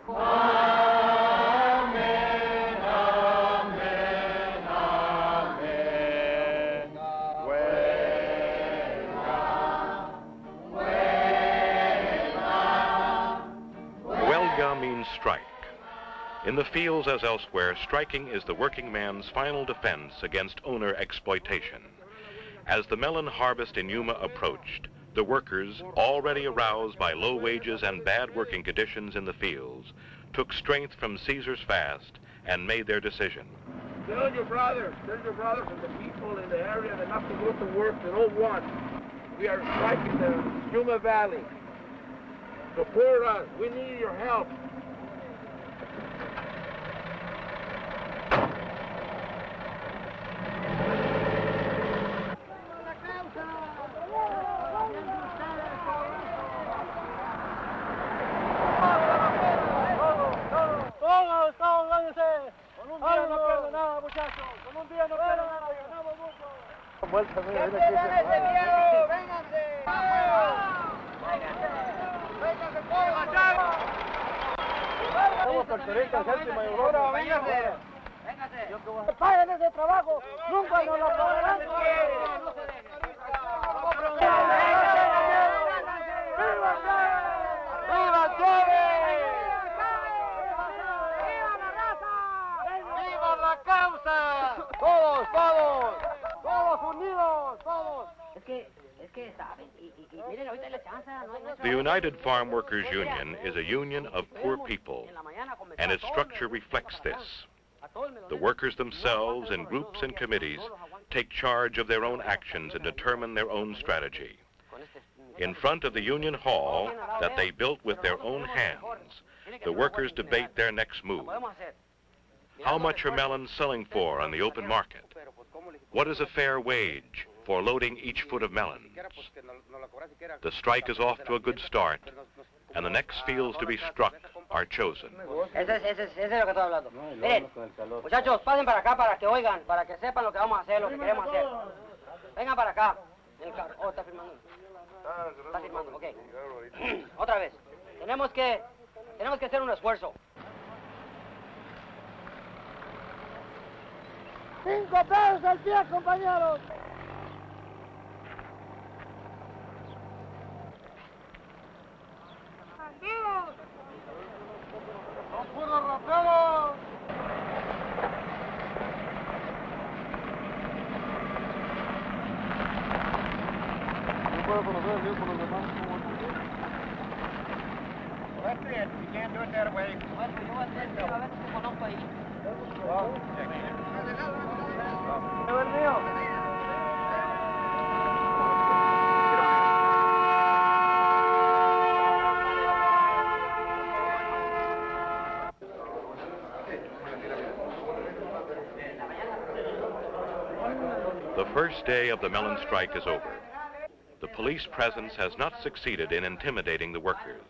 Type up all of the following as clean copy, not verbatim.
Huelga means strike. In the fields as elsewhere, striking is the working man's final defense against owner exploitation. As the melon harvest in Yuma approached, the workers, already aroused by low wages and bad working conditions in the fields, took strength from Caesar's fast and made their decision. Tell your brothers and the people in the area that not to go to work, they don't want. We are striking the Yuma Valley. Support us, we need your help. Paguen ese trabajo, nunca nos lo pagarán. ¡Viva Chávez! ¡Viva la raza! ¡Viva la causa! Todos unidos, todos. Es que saben, y miren, ahorita la chance, The United Farm Workers Union is a union of poor people, and its structure reflects this. The workers themselves, in groups and committees, take charge of their own actions and determine their own strategy. In front of the Union Hall that they built with their own hands, the workers debate their next move. How much are melons selling for on the open market? What is a fair wage for loading each foot of melons? The strike is off to a good start, and the next fields to be struck are chosen. Ese es lo que estoy hablando. Miren, muchachos, pasen para acá para que oigan, para que sepan lo que vamos a hacer, lo que queremos hacer. Vengan para acá. En el carro. Oh, está firmando. Está firmando, ok. Otra vez. Tenemos que hacer un esfuerzo. 5 pesos al pie, compañeros. ¡Bandidos! ¡Son puros raperos! No puedo conocer a Dios por los demás. Well, that's it. You can't do it that way. Bueno, yo voy a hacer, a ver si te conozco ahí. El mío. The first day of the melon strike is over. The police presence has not succeeded in intimidating the workers.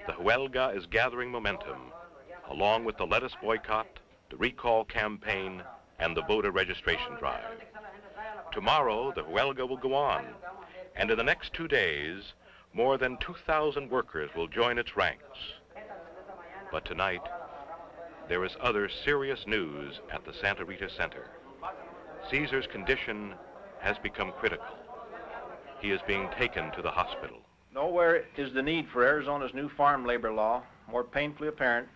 The Huelga is gathering momentum, along with the lettuce boycott, the recall campaign, and the voter registration drive. Tomorrow, the Huelga will go on, and in the next 2 days, more than 2,000 workers will join its ranks. But tonight, there is other serious news at the Santa Rita Center. Caesar's condition has become critical. He is being taken to the hospital. Nowhere is the need for Arizona's new farm labor law more painfully apparent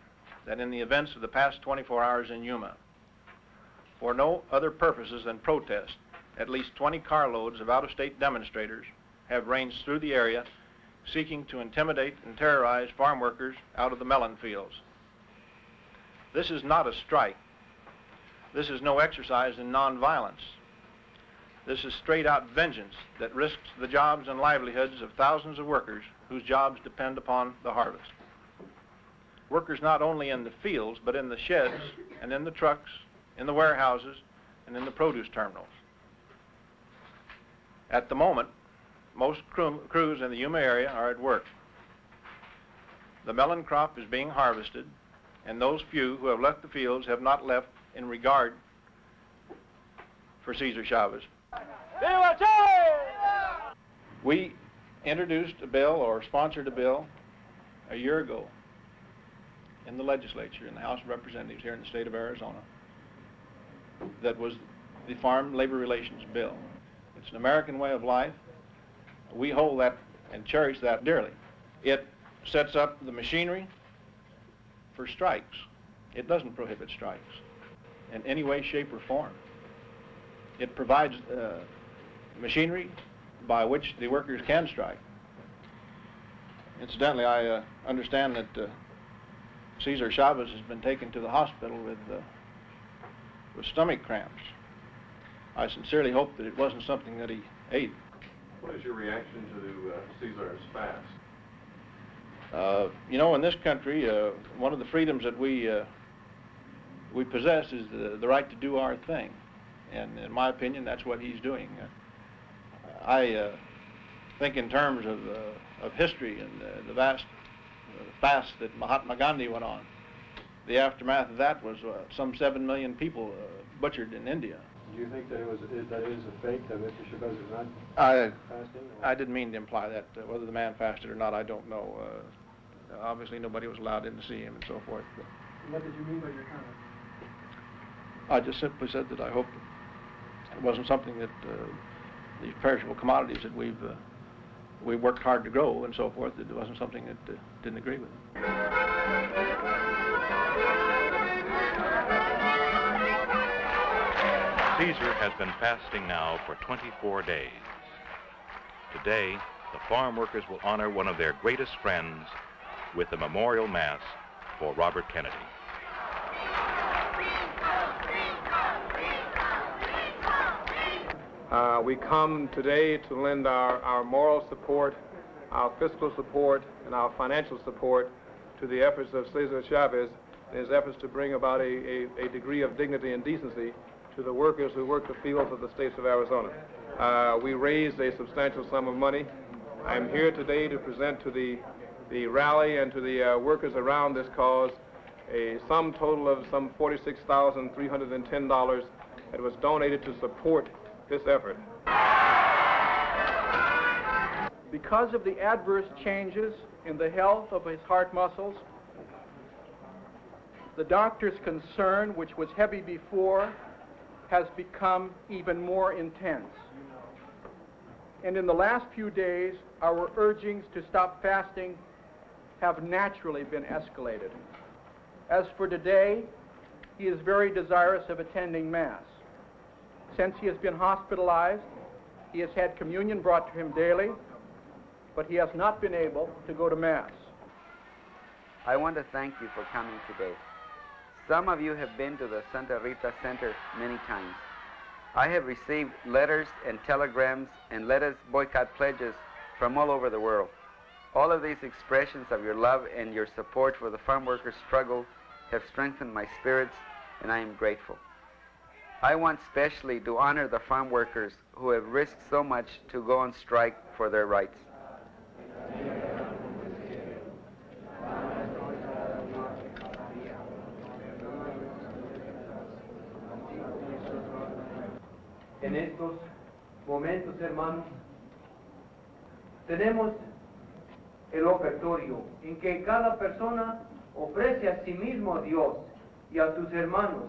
than in the events of the past 24 hours in Yuma. For no other purposes than protest, at least 20 carloads of out-of-state demonstrators have ranged through the area seeking to intimidate and terrorize farm workers out of the melon fields. This is not a strike. This is no exercise in nonviolence. This is straight-out vengeance that risks the jobs and livelihoods of thousands of workers whose jobs depend upon the harvest. Workers not only in the fields, but in the sheds and in the trucks, in the warehouses, and in the produce terminals. At the moment, most crews in the Yuma area are at work. The melon crop is being harvested, and those few who have left the fields have not left in regard for Cesar Chavez. ¡Viva Chávez! We introduced a bill or sponsored a bill a year ago in the legislature, in the House of Representatives here in the state of Arizona, that was the Farm Labor Relations Bill. It's an American way of life. We hold that and cherish that dearly. It sets up the machinery for strikes. It doesn't prohibit strikes in any way, shape, or form. It provides machinery by which the workers can strike. Incidentally, I understand that Cesar Chavez has been taken to the hospital with stomach cramps. I sincerely hope that it wasn't something that he ate. What is your reaction to Cesar's fast? You know, in this country, one of the freedoms that we possess is the right to do our thing. And in my opinion, that's what he's doing. I think in terms of history and the vast fast that Mahatma Gandhi went on. The aftermath of that was some 7 million people butchered in India. Do you think that that is a fake, that Mr. Chavez is not fasting? I didn't mean to imply that. Whether the man fasted or not, I don't know. Obviously, nobody was allowed in to see him and so forth. But what did you mean by your comment? I just simply said that I hope it wasn't something that these perishable commodities that we've worked hard to grow and so forth, that it wasn't something that didn't agree with. Cesar has been fasting now for 24 days. Today, the farm workers will honor one of their greatest friends with a memorial mass for Robert Kennedy. We come today to lend our moral support, our fiscal support, and our financial support to the efforts of Cesar Chavez in his efforts to bring about a degree of dignity and decency to the workers who work the fields of the states of Arizona. We raised a substantial sum of money. I'm here today to present to the rally and to the workers around this cause a sum total of some $46,310 that was donated to support this effort. Because of the adverse changes in the health of his heart muscles, the doctor's concern, which was heavy before, has become even more intense. And in the last few days, our urgings to stop fasting have naturally been escalated. As for today, he is very desirous of attending Mass. Since he has been hospitalized, he has had communion brought to him daily, but he has not been able to go to Mass. I want to thank you for coming today. Some of you have been to the Santa Rita Center many times. I have received letters and telegrams and Let Us Boycott pledges from all over the world. All of these expressions of your love and your support for the farm workers' struggle have strengthened my spirits, and I am grateful. I want specially to honor the farm workers who have risked so much to go on strike for their rights. En estos momentos, hermanos, tenemos el ofertorio en que cada persona ofrece a sí mismo a Dios y a sus hermanos